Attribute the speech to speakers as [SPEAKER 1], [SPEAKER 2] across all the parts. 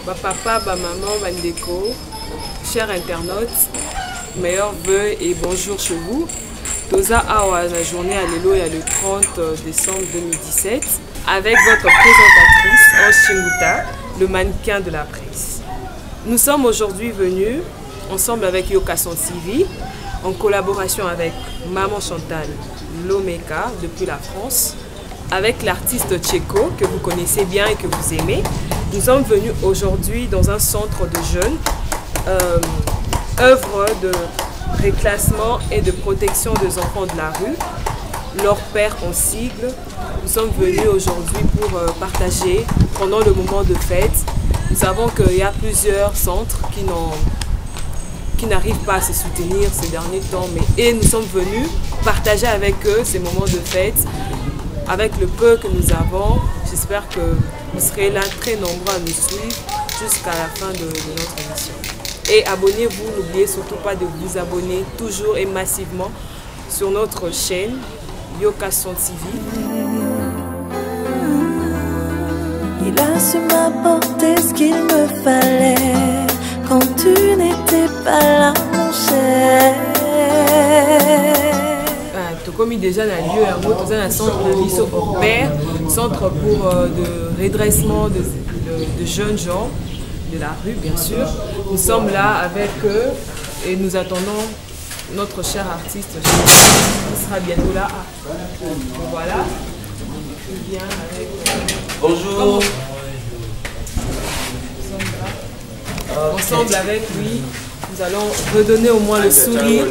[SPEAKER 1] Papa, maman, bandeko, chers internautes, meilleurs vœux et bonjour chez vous. Toza Awa, la journée à l'élo, il y a le 30 décembre 2017, avec votre présentatrice, Ange Chinguta, le mannequin de la presse. Nous sommes aujourd'hui venus, ensemble avec Yokason TV, en collaboration avec Maman Chantal Lomeka, depuis la France, avec l'artiste Tcheko, que vous connaissez bien et que vous aimez. Nous sommes venus aujourd'hui dans un centre de jeunes, œuvre de réclassement et de protection des enfants de la rue, leur père en sigle. Nous sommes venus aujourd'hui pour partager pendant le moment de fête. Nous savons qu'il y a plusieurs centres qui n'arrivent pas à se soutenir ces derniers temps, et nous sommes venus partager avec eux ces moments de fête, avec le peu que nous avons. J'espère que vous serez là très nombreux à nous suivre jusqu'à la fin de notre émission. Et abonnez-vous, n'oubliez surtout pas de vous abonner toujours et massivement sur notre chaîne Yokason TV.
[SPEAKER 2] Il a su m'apporter ce qu'il me fallait quand tu n'étais pas là, mon cher.
[SPEAKER 1] Comme déjà dans le lieu, dans un centre de mission hors pair, centre pour de redressement de jeunes gens de la rue, bien sûr. Nous sommes là avec eux et nous attendons notre cher artiste qui sera bientôt là. Voilà. Il vient avec.
[SPEAKER 3] Bonjour.
[SPEAKER 1] Ensemble avec lui, nous allons redonner au moins le sourire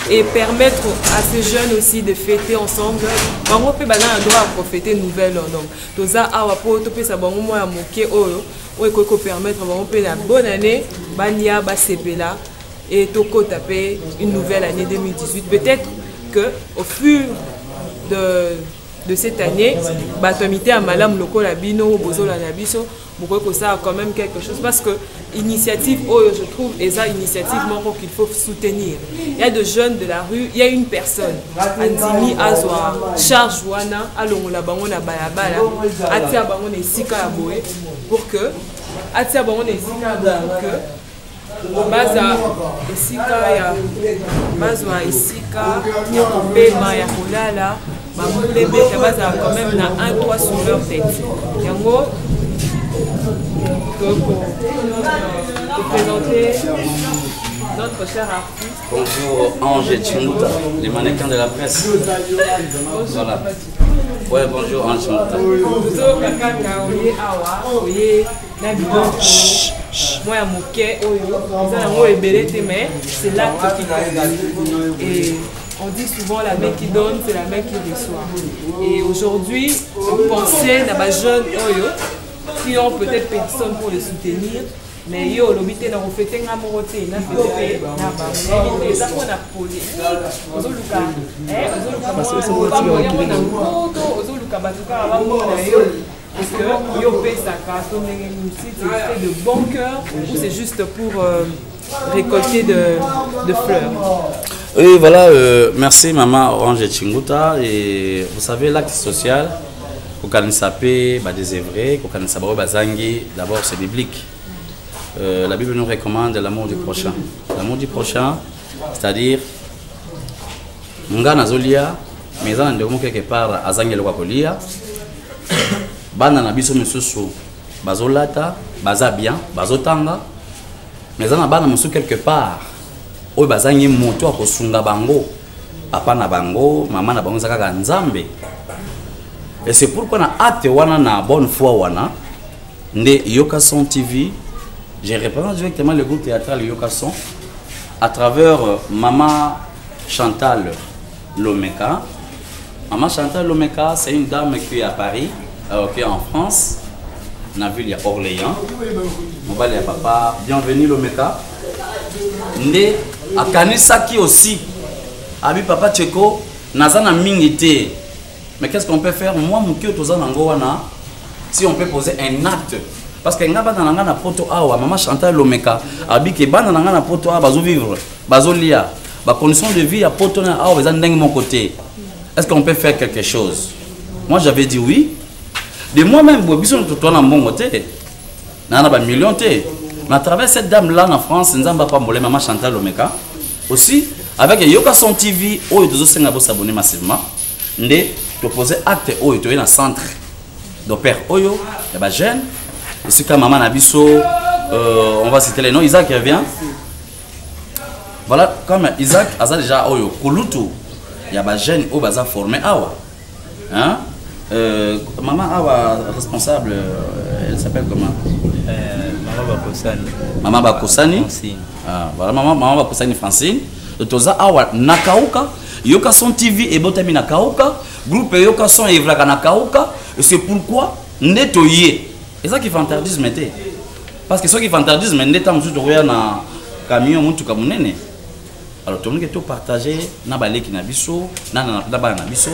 [SPEAKER 1] et permettre à ces jeunes aussi de fêter ensemble. On peut droit à profiter de nouvelles donc. Toza awa po to pe sa bango mo ya moke oyo o permettre bango pe la bonne année bania ba sepela et toko taper une nouvelle année 2018. Peut-être que au fur de cette année, batomité à malam loko la bino bozo la nabiso, beaucoup ça a quand même quelque chose parce que initiative je trouve et ça initiative qu'il faut soutenir. Il y a des jeunes de la rue, il y a une personne Andimi Azwa charge wana alongo la bango na balabala atia bango na esika ya boye pour que atia bango na esika pour que baza esika ya bazwa esika ya kopema ya kolala les bêtes quand même un toit sur leur tête. Yango, pour présenter notre cher artiste.
[SPEAKER 3] Bonjour Ange Chinguta, les mannequins de la presse. Voilà. Ouais, bonjour Ange Chinguta.
[SPEAKER 1] Bonjour Kakaka, oye awa, oye nabido. Moi à moquer, mais c'est l'acte qui compte. Et on dit souvent la main qui donne, c'est la main qui reçoit. Et aujourd'hui, pensez à des jeunes qui ont peut-être personne pour les soutenir, mais ils ont l'obité de refléter la moralité, ils ont fait ça qu'on a posé. Est-ce que yo paye sa carte, c'est de bon cœur ou c'est juste pour récolter de fleurs?
[SPEAKER 3] Oui, voilà, merci maman Orange Chinguta. Et vous savez, l'acte social, d'abord c'est biblique. La Bible nous recommande l'amour du prochain. L'amour du prochain, c'est-à-dire, Nga Zolia, mais en quelque part, Azangi Lokakolia, Bana Nabiso Mususu, Bazolata, Baza bien, Bazotanga, mais en Bana Musu quelque part. Oy bazangi moto akosunga bango papa na bango mama na bango zakaka nzambe. Et c'est pourquoi na ate wana na bonne foi wana nde Yokason TV, je représente directement le groupe théâtral Yokason à travers Maman Chantal Lomeka. Maman Chantal Lomeka, c'est une dame qui est à Paris, qui est en France, dans la ville de Orléans. On va aller à papa, bienvenue Lomeka. Nde akanisaki aussi abi papa Tcheko nazana mingité. Mais qu'est-ce qu'on peut faire? Moi mon cœur toza nango wana, si on peut poser un acte parce que nga bana nanga na poto awa maman Chantal Lomeka abi ke bana nanga na poto awa bazo vivre bazo lia ba condition de vie à poto na awa bazan ndenge mon côté. Est-ce qu'on peut faire quelque chose? Moi j'avais dit oui. De moi-même biso to na mbongo té. n'a pas million té. Mais à travers cette dame-là en France, nous avons pas molé maman Chantal Omeka. Aussi, avec Yoka Son TV, où ils ont s'abonner massivement. Ndé, tu poses acte où tu es dans le centre d'opère Oyo, il y a des jeunes. Et c'est comme maman Nabiso, on va citer les noms, Isaac qui revient. Voilà, comme Isaac a déjà Oyo, Kulutu, il y a des jeunes qui sont formés Awa. Hein? Maman Awa, responsable, elle s'appelle comment?
[SPEAKER 4] Maman Bakosani.
[SPEAKER 3] Maman Bakosani.
[SPEAKER 4] Francine.
[SPEAKER 3] Ah, voilà, maman Bakosani Francine. Toza Awa Nakauka, Yoka Son TV et Botami Nakauka, groupe Yoka Son et Vlaka Nakauka. Et c'est pourquoi nettoyer. Et ça qui fait interdisme. Parce que ceux qui font interdisme, n'est pas juste de un camion ou tout comme nene. Alors tout le monde est tout partagé, na balé qui na biso, na biso.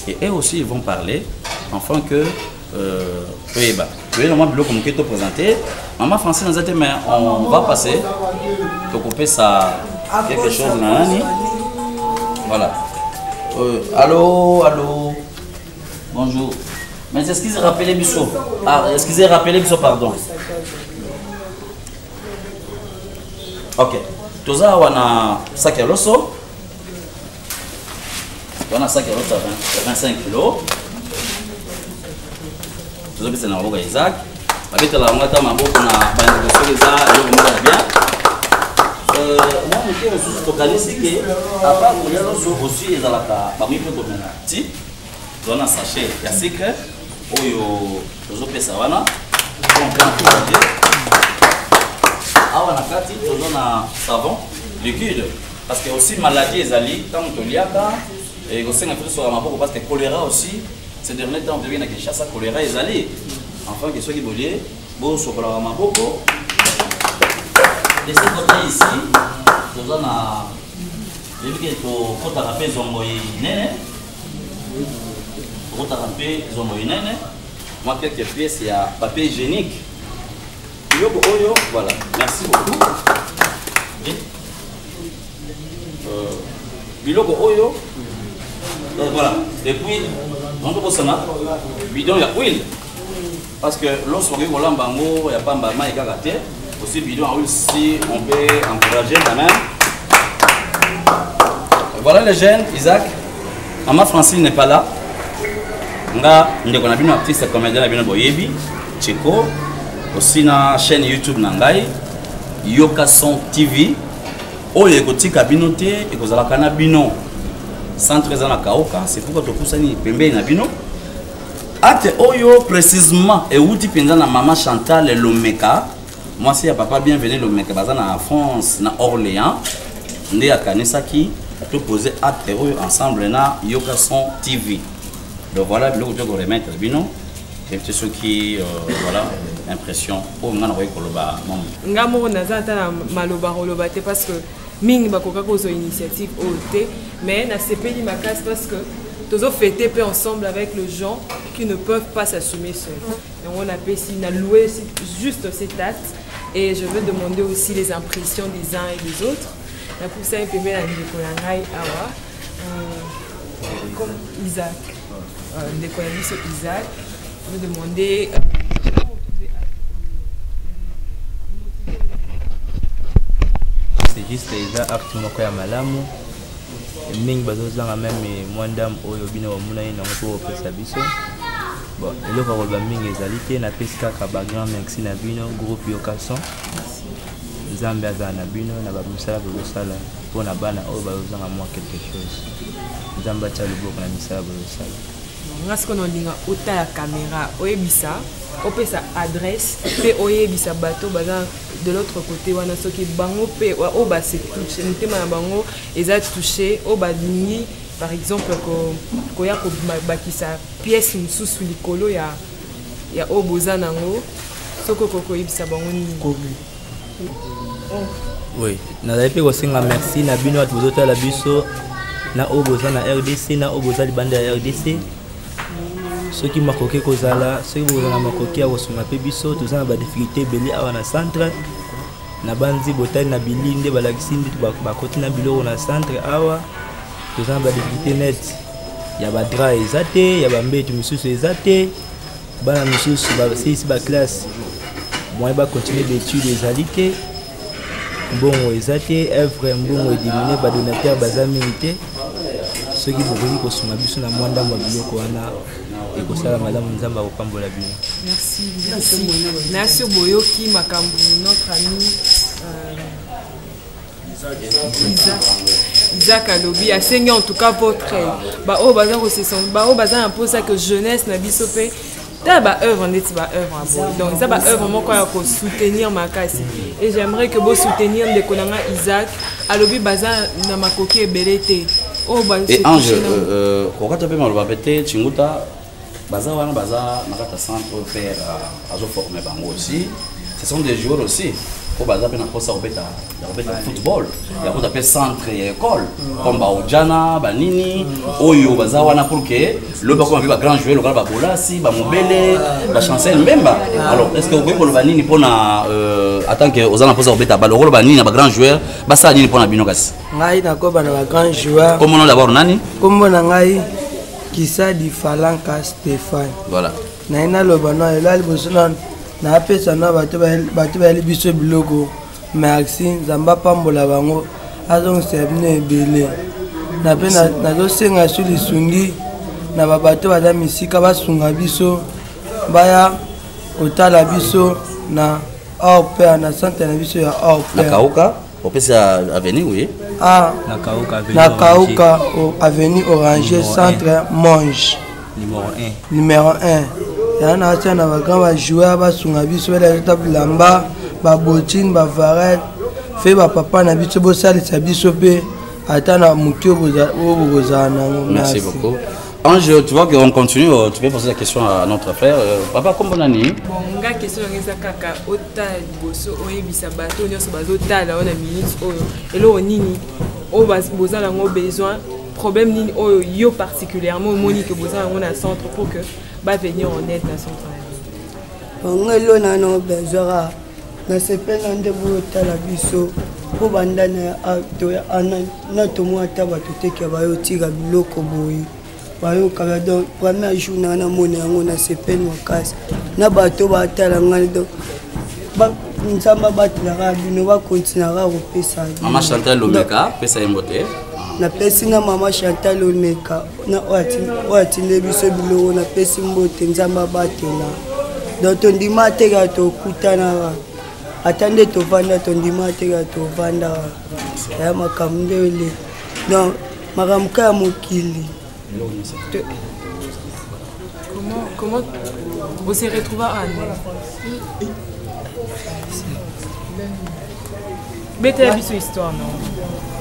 [SPEAKER 3] Et eux aussi ils vont parler, enfin que tu es normalement bloc comme qui te présenter. Maman Francine nous a dit mais on va passer, pour couper ça quelque chose là. Voilà. Allô. Bonjour. Mais est-ce qu'ils rappelaient biso? Ah, excusez, rappelez biso, pardon. Ok. Toza wana sac à loso. On a sac à loso à 25 kg. Toza bisa na boka Isaac. Babeta la ngata maboko na bandi ko soza yo mona bien. Moi je suis focalisé que à part le loso aussi ezalaka ba mi poto mena. Ti zona sachet ya secret oyo tozo pesa wana. On prend tout awa na kati tozona savon liquide parce que aussi maladie ezali tant toliaka et aussi na plus sur maboko parce que choléra aussi ces derniers temps devient na Kinshasa choléra ezali enfin que ceux qui bolier bon sur la maboko et c'est côté ici tozona les que to kota rapé zongo nene kota rapé zongo nene moi quelques pièces il y a papier hygiénique. Oyo, voilà, merci beaucoup. Biloko Oyo, voilà. Et puis, on peut passer bidon, il y a huile. Parce que lorsqu'on regarde le bango, il n'y a pas de maman et gagaté. Aussi, bidon à huile, si on peut encourager quand même. Voilà les jeunes, Isaac. Maman Francine n'est pas là. On a un artiste comédien, Boyebi, Chico. Aussi na chaîne YouTube nangai Yoka Son TV oyo ekotika bino te ekozalaka na bino centre za na Kaoka c'est pourquoi topusani pembeni na bino ate oyo précisément euti penza na maman Chantal Lomeka moi c'est papa bienvenue Lomeka baza na France na Orléans nde akanisaki to poser ate oyo ensemble na Yoka Son TV. Donc voilà biloko to remettre bino. C'est ce qui, voilà, impression. Oh, on a envoyé Koloba.
[SPEAKER 1] Ngamo nazata maloba Koloba parce que ming bakoka kozo initiative OT, mais na CPI makas parce que tous fêter peu ensemble avec les gens qui ne peuvent pas s'assumer seuls. Donc on a ici, on a loué juste cette date et je veux demander aussi les impressions des uns et des autres. La poussée un peu bien la Nicolangai Awa, comme Isaac, Nicolangai sur Isaac. Je vais demander
[SPEAKER 4] c'est juste les actes moko ya malamu mingi bazozanga même mwandam oyo bino omuna ina moko opesa biso bon eloko koloba mingi ezali te napesi kaka ba grand merci na bino groupe Yoka Son nzambe azala na bino na bamisala bozosala mpona bana oyo bazozanga mwa quelque chose nzambe atia loboko na misala bozosala.
[SPEAKER 1] Parce qu'on a dit autant la caméra, oyebisa, opesa adresse, pe oyebisa bateau baza de l'autre côté wana soki bango pe o ba se toucher, ntema na bango eza touché o ba dingi par exemple ko ya ko bakisa pièce mususu likolo ya o boza nango soko ko yebisa bango ni
[SPEAKER 4] oui na pe ko singa merci na bino at bozota la biso na o boza na RDC na o boza libanda ya RDC. Ceux qui m'ont coqué kozala, ceux qui m'ont coqué à Osuma Pebiso, tous en bas difficulté belé à na centre, na banzi botai na bilinde balagisindi ba côté na bilo na centre awa, tous en bas difficulté net. Ya ba dra ezate, ya ba mbetu misusu ezate, bana misusu ba sisi ba classe moi va continuer d'études des alités bon ezate œuvre mbongo éliminer ba donateur baza milité ceux qui bokoki kosuma biso na mwanda mwa biloko wana ekosala malamu nzamba kopambola bino.
[SPEAKER 1] Merci boyoki makambo notre ami Isaac Alobi a saigné en tout cas votre baza un peu ça que jeunesse na biso pe ta ba œuvre ndeti ba œuvre abo donc ça ba œuvre moko ya ko soutenir makasi et j'aimerais que vous soutenir de konanga Isaac Alobi baza na makoki ebelete et
[SPEAKER 3] Ange quand tu peux me répéter Chinguta baza wana baza nakata centre faire azo former bango aussi ce sont des joueurs aussi au baza pena kosa obeta football ya ko taper centre et école comme ba ojana ba nini oyo baza wana pour que le ba ko ba grand joueur le ba bolasi ba mobele ba chancel mbemba alors est-ce que vous pouvez ba nini pona attends que ozana posa obeta ba le ba nini ba grand joueur ba sa nini pona bino kasi
[SPEAKER 5] ngai na ko ba na ba grand joueur
[SPEAKER 3] comment on d'abord nani
[SPEAKER 5] comme na ngai Kisa di Falanka Stéphane.
[SPEAKER 3] Voilà.
[SPEAKER 5] Naina lobana elali bosona na pesa na bato ba libiso biloko Maxine Zamba pambola bango azong sebne ebele. Na pena na zo senga suli sungi na bato baza misika basunga biso baya otala biso na père na centre na biso ya père.
[SPEAKER 3] Na kauka opesa avenue oui.
[SPEAKER 5] Ah, Nakauka avenue Oranger centre Monge numéro 1 ya na acha na ba joueur ba sunga biso ba lamba ba botine ba varel fait ba papa na biso bo sali sa biso pe atana mutio bozana.
[SPEAKER 3] Merci beaucoup. Ange, tu vois qu'on continue, tu peux poser la question à notre frère. Papa, comment on a dit?
[SPEAKER 1] Bon, la question est kaka ota boso oyebisa bato nyonso bazotala on a minute oyo elo nini o bazala ngo besoin problème nini oyo yo particulièrement Monique bozala ngo na centre pour que ba venir en aide na centre.
[SPEAKER 5] Bon, elo na no besoin na sepela ndebo tala biso po bandana to na to mo ata bato teke ba yo tira biloko boyi. Bayo kala donc premier jour na mona yango na sepel makasi na bato batala ngani donc ba nzamba batala bino ba continuera ko pesa
[SPEAKER 3] Maman Chantal Lomeka pesa yembote
[SPEAKER 5] na pesi na Maman Chantal Lomeka na wati ne biso bilo na pesi mbote nzamba batela donc on dit matega to kutana atande to vanda to ndi matega to vanda ya makamndele donc makamka mokili.
[SPEAKER 1] Comment vous s'est retrouvé à Anne? Bête la histoire non?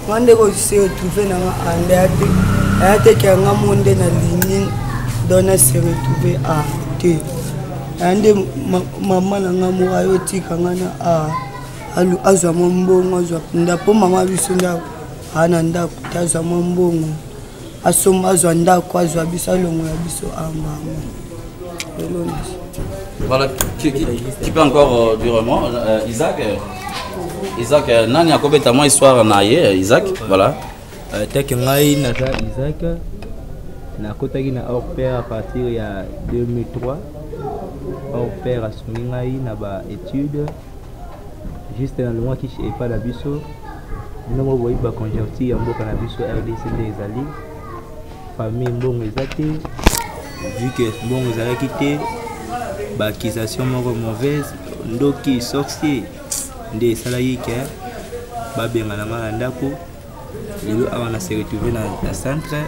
[SPEAKER 5] Quand on s'est retrouvé dans Anne, il a été qu'un monde dans ligne dont on s'est retrouvé à T. Ande maman na ngamu ayoti kangana alu azwa mbongo azwa ndapo mama bisunda ananda kutaza mbongo.
[SPEAKER 3] Voilà, qui peut encore durement Isaac, nani a combien de histoire naie Isaac, voilà.
[SPEAKER 4] Tek ngai naza Isaac na kotaki na hors pair à partir ya 2003 hors pair a soumis ngai na ba études juste dans le mois qui est pas la biso nous voyons ba convertir en boka na biso RDC des alliés famille mbongo ezate vu que mbongo ezalaki te baakisation moko mauvaise ndoki sorcier nde esalaki ke babengana nga na ndako lelo awa na se retrouve na centre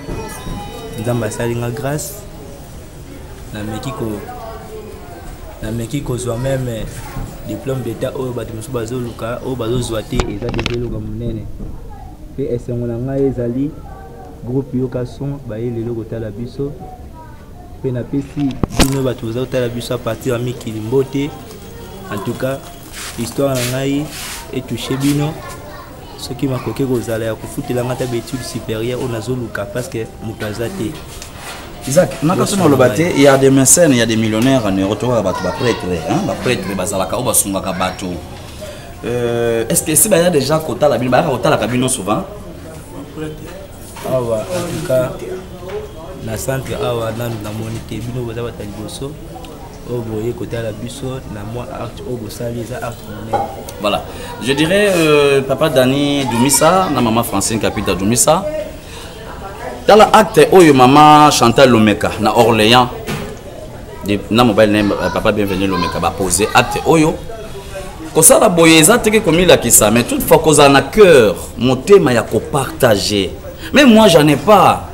[SPEAKER 4] nzambe asali nga grâce nameki kozwa meme diplôme d'état oyo bato mosusu bazoluka oyo bazozwa te eza develoka monene mpe esengo na ngai ezali groupe yoka son baye lelo kotala biso pe na pesi bino bato boza kotala biso à partir ya mikili mbote en tout cas histoire na ngai etouche bino soki makoki kozala ya kofutela ngata baétude supérieure oyo nazoluka parce que moto aza te.
[SPEAKER 3] Isaac, il y a des mécènes, il y a des millionnaires en Europe, prêtres, bazalaka ou basungaka bato. Est-ce que si il y a déjà kota la cabine souvent?
[SPEAKER 4] Awa, en tout cas, na centre awa na monite bino boza batali boso. Oboye côté à la biso na moi acte Obosali ça acte.
[SPEAKER 3] Voilà. Je dirais papa Dani Doumissa, na maman Francine Capita Doumissa. Dans l'acte oyo maman Chantal Lomeka na Orléans. Na mobile name papa bienvenue Lomeka ba poser acte oyo. Comme ça la boyeza teke comme il a qui ça mais toutefois cause en a cœur mon thème ya ko partager. Mais moi j'en ai pas.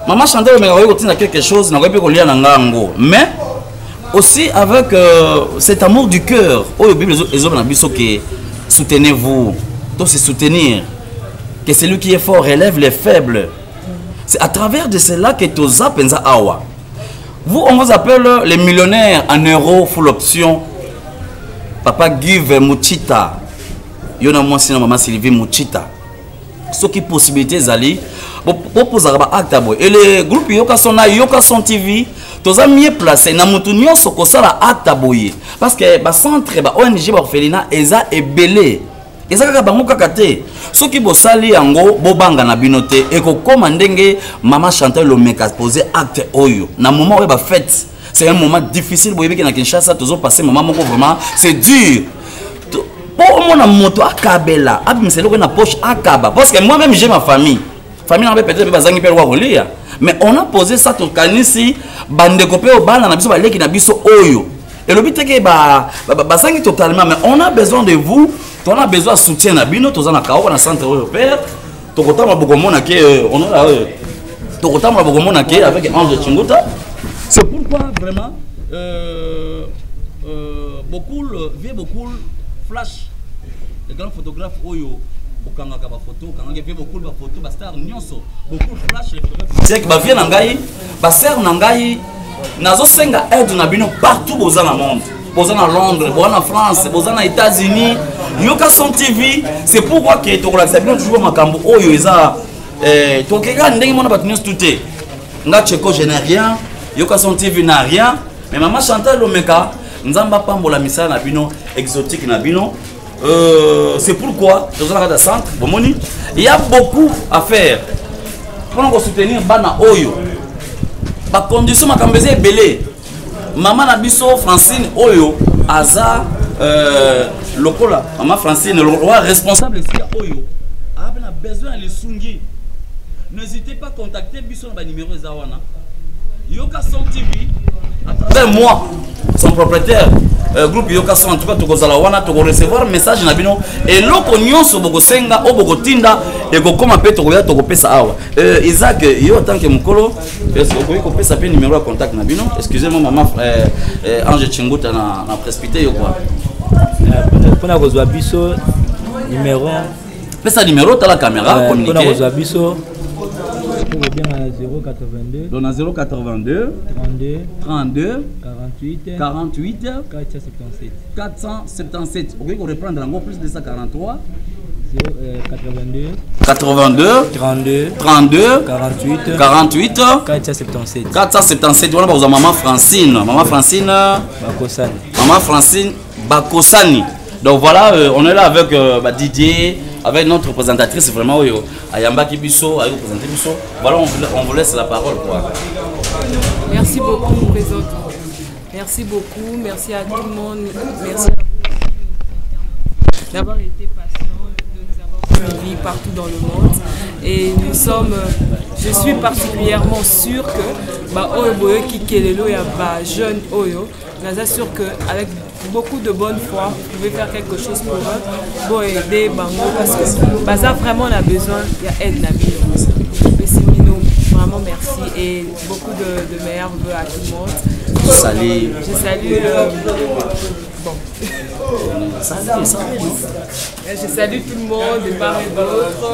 [SPEAKER 3] Maman Chantal Lomeka oyo continue quelque chose na ko pe ko lia na ngango. Mais aussi avec cet amour du cœur, soutenez-vous, donc c'est soutenir, que celui qui est fort relève les faibles. C'est à travers de cela que Toza Penza Awa. Vous, on vous appelle les millionnaires en euros full option. Papa Give Mouchita, Yona moi sinon maman Sylvie Mouchita. Ce qui possibilité Zali, pour poser acte et les groupes Yoka son TV. Tous les mieux placés, na mutu nyonso kosala acte boye parce que ba centre ba ONG ba orphelinat eza ebelé eza kaka bango kaka te soki bosali yango bobanga na binote et ko koma ndenge maman Chantal Lomeka poser acte oyo na moment où ba fête c'est un moment difficile boye na Kinshasa toujours passer moment moko vraiment c'est dur pour mon moto akabela abimselo na poche akaba parce que moi même j'ai ma famille n'a peut-être pas zangi pelo ko lia. Mais on a posé ça tout kanisi bande copé au bal na biso ba leki na biso oyo. Et le but est que ba sangi totalement mais on a besoin de vous, on a besoin de soutien na bino toza na kaoba na centre européen. Tokotama bokomona ke on a tokotama bokomona ke avec Ange Chinguta. C'est pourquoi vraiment beaucoup flash les grands photographes oyo okanga ka ba photo kanga ke beaucoup ba photo ba star nyonso beaucoup flash les photographes c'est que ba vie na ngai ba sœur na ngai nazo senga aide na bino partout boza na monde boza na Londres boza na France boza na États-Unis Yoka son TV c'est pourquoi que to la sabino toujours makambo oyo eza to kega ndenge mona ba nyonso touté nga cheko je n'ai rien Yoka son TV n'a rien mais maman Chantal Lomeka nzamba pambola misala na bino exotique na bino. C'est pourquoi dans un centre, il y a beaucoup à faire pour soutenir Bana Oyo. Par condition, ma cambézé est belé. Maman Nabiso Francine Oyo, Aza, Lokola, maman Francine, le roi responsable ici à Oyo, a besoin de Sungi. N'hésitez pas à contacter Biso dans le numéro Zawana. Yoka Son TV, à travers moi, son propriétaire. Groupe Yoka Son, en tout cas, tu vas recevoir message na bino et l'oko nyonso boko senga o boko tinda et ko koma pe to ko pesa awa. Isaac yo tant que mukolo est-ce que ko pesa pe numéro de contact na bino? Excusez-moi maman Ange Chinguta na précipité yo quoi.
[SPEAKER 4] Pour na kozwa biso numéro
[SPEAKER 3] pesa numéro ta la caméra communiquer.
[SPEAKER 4] Pour na kozwa biso pour bien à 082
[SPEAKER 3] donc à 082 32
[SPEAKER 4] 48 477
[SPEAKER 3] 477. Ok, on reprendre encore plus de ça 43
[SPEAKER 4] 82
[SPEAKER 3] 32 48
[SPEAKER 4] 477
[SPEAKER 3] 477. Voilà pour maman Francine Bakosani. Donc voilà, on est là avec Didier, avec notre représentatrice vraiment Ayamba Kibiso, à représenter Biso. Voilà, on vous laisse la parole quoi.
[SPEAKER 1] Merci beaucoup présent. Merci beaucoup, merci à tout le monde, merci à vous d'avoir été patients, de nous avoir suivis partout dans le monde. Et nous sommes, je suis particulièrement sûr que Oyo Kikelelo et jeune Oyo, nous assure qu'avec beaucoup de bonne foi, vous pouvez faire quelque chose pour eux, pour aider Bango, parce que Baza vraiment a besoin, il y a aide Nabino. Vraiment merci et beaucoup de meilleurs vœux à tout le monde. Je salue je salue tout le monde de part et d'autre.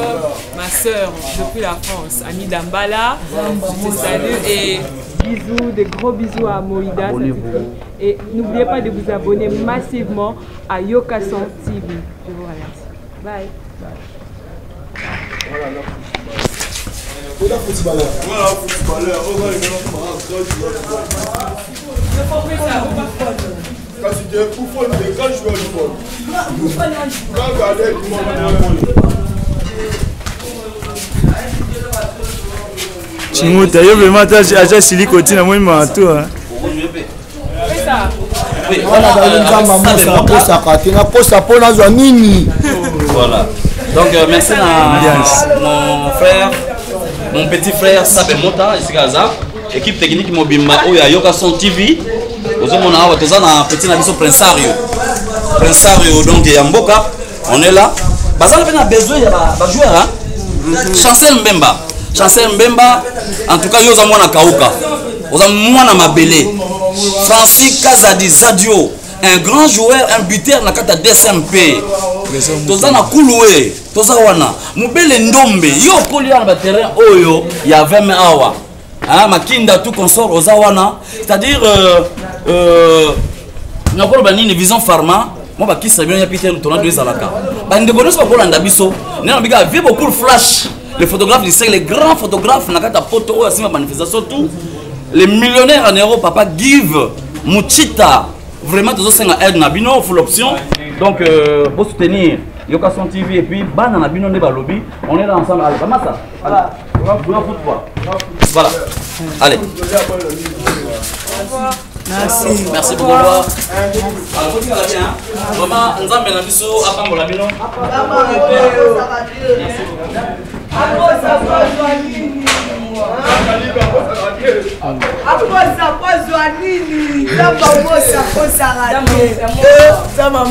[SPEAKER 1] Ma soeur depuis la France, Annie Dambala, je te salue et bisous, de gros bisous à Moïda. Et n'oubliez pas de vous abonner massivement à Yoka Son TV. Je vous remercie. Bye.
[SPEAKER 6] Voilà, footballeur. Quand tu es pour faire des grands joueurs du football. Quand regardez tout le monde.
[SPEAKER 7] Chinguta, yo vraiment acha silikoti na mwema tu.
[SPEAKER 3] Voilà. Donc merci à mon frère, mon petit frère Sabé Mota, ici Gaza, équipe technique Mobimba Oya Yoka Son TV. Nous sommes un petit nabiso Prinsario. Prinsario donc Yamboka, on est là. Bazal a besoin de jouer hein. Chancel Mbemba. Chancel Mbemba, en tout cas, yo za mwana kauka. Oza mwana mabele. Francis Kazadi Zadio, un grand joueur, un buteur na kata DSMP. Toza na Kuluwe, toza wana. Mubele ndombe, yo koli na terrain oyo ya 20 awa. Hein, makinda tout consort oza wana. C'est-à-dire na ko ba nini vision pharma. Moi ba kisa bien ya Peter tournoi de Zalaka. Ba ndeko nyonso ba kolanda biso. Nena biga vie beaucoup de flash. Les photographes du siècle, les grands photographes, nakata poto asima manifestation tout. Les millionnaires en euros, papa Give, Muchita, vraiment tous ces aide nabino full option. Donc pour soutenir Yokason TV et puis ban nabino ne balobi, on est là ensemble. Allez, comment ça? Voilà. Allez. Merci. Merci beaucoup. Alors, vous allez bien. Maman, nous avons bien biso apambola bino.
[SPEAKER 5] Zama